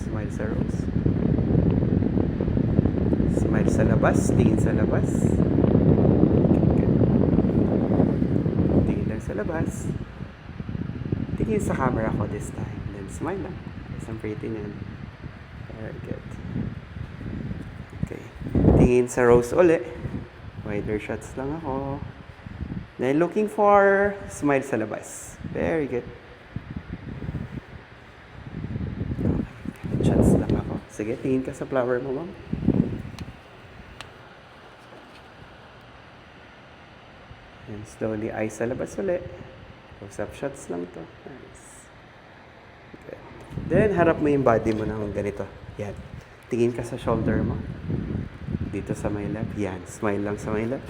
Smile sa rose. Smile sa labas. Tingin sa labas. Good. Tingin lang sa labas. Tingin sa camera ko this time. Then smile lang. Isang pretty niyan. Very good. Okay. Tingin sa rose uli. Wider shots lang ako. Then looking for smile sa labas. Very good. Okay. Shots lang ako. Sige, tingin ka sa flower mo, ma'am. And slowly eyes sa labas uli. Close-up shots lang to. Nice. Good. Then, harap mo yung body mo ng ganito. Yan. Tingin ka sa shoulder mo. Dito sa may left. Yan. Smile lang sa may left.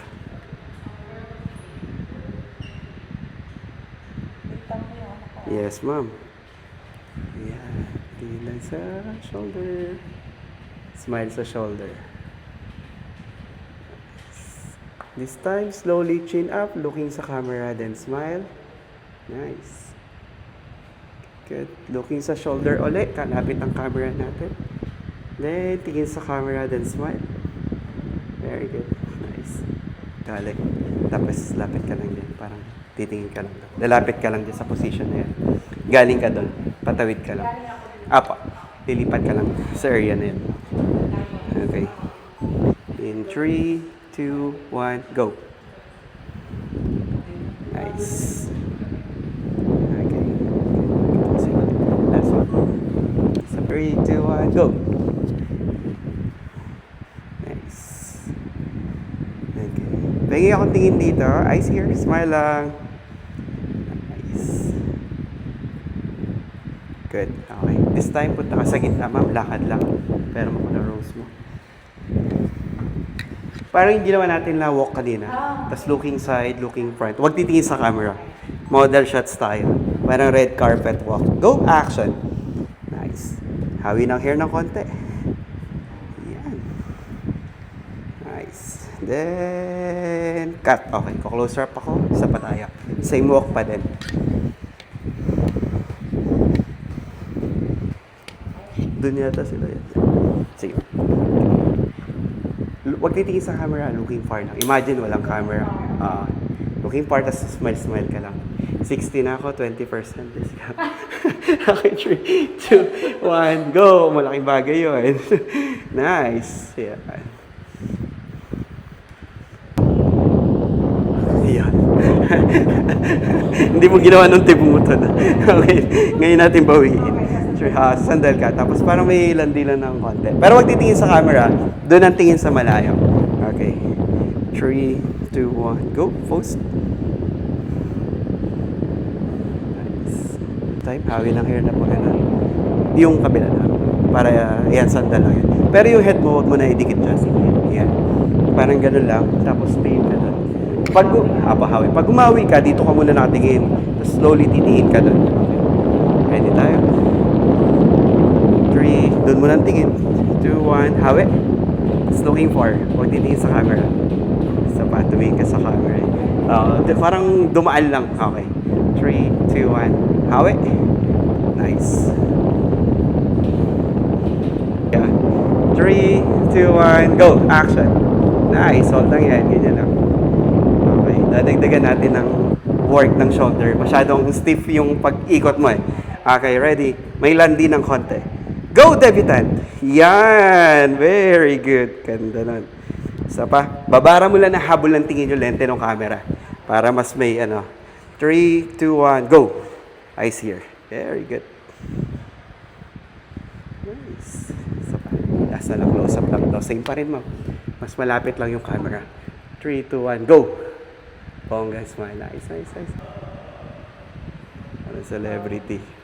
Yes, ma'am. Yan. Tingin lang sa shoulder. Smile sa shoulder. This time, slowly chin up, looking sa camera, then smile. Nice. Good. Looking sa shoulder ulit. Kalapit ang camera natin. Then, tingin sa camera, then smile. Very good. Nice. Galing. Tapos, lapit ka lang yan. Parang titingin ka lang. Lalapit ka lang dyan sa position na yan. Galing ka doon. Patawid ka lang. Apa. Lilipat ka lang sa area na yan. Okay. In 3, 2, 1, go. Nice. Okay. Last one. So 3, 2, 1, go. Nice. Okay. Pagiging akong tingin dito. Eyes here. Smile lang. Nice. Good. Okay. This time, punta ka sa gitna, ma'am. Lakad lang. Pero mo na rose mo. Parang yung ginawa natin na walk kanina. Tapos looking side, looking front. Huwag titingin sa camera. Model shots tayo. Parang red carpet walk. Go, action. Nice. Hawi ng hair ng konti. Yan. Nice. Then, cut. Okay, close up ako. Isa pa tayo. Same walk pa din. Doon yata sila yan. Sige. Huwag titingin sa camera, looking far lang. Imagine walang camera. Looking far, tapos smile ka lang. 60 na ako, 20% discount. Okay, 3, 2, 1, go! Malaking bagay yun. Nice. Yan. Yan. Hindi mo ginawa nung tibutan. Okay, ngayon natin bawiin. Sandal ka, tapos parang may landilan ng konti. Pero wag titingin sa camera, doon ang tingin sa malayo. Okay. 3, 2, 1, go. Post. Nice. Type, hawi ng hair na po gano'n. Yung kabila na. Para, yan, sandal lang yan. Pero yung head mo, wag mo na idikit dyan. Yan. Parang gano'n lang. Tapos, tingin ka doon. Hawi. Pag umawi ka, dito ka muna nakatingin. Tapos, slowly titingin ka doon. Ready tayo? 3, doon mo lang tingin. 2, 1, hawi. It's looking for. Huwag titingin sa camera. Isa pa, tumingin ka sa camera. Parang dumaan lang. Okay. 3, 2, 1, hawi. Nice. Yeah. 3, 2, 1, go. Action. Nice. Hold lang yan. Ganyan lang. Okay. Dadagdagan natin ng work ng shoulder. Masyadong stiff yung pag-ikot mo eh. Okay, ready? May landi ng konti. Go, debutant! Yan! Very good. Ganda nun. Isa pa. Babara mo lang na habol ng tingin yung lente ng camera. Para mas may 3, 2, 1, go! Eyes here. Very good. Nice. Isa pa. Last na lang. Close up lang to. Same pa rin mo. Mas malapit lang yung camera. 3, 2, 1, go! Bongga, smile. Nice. Ano celebrity.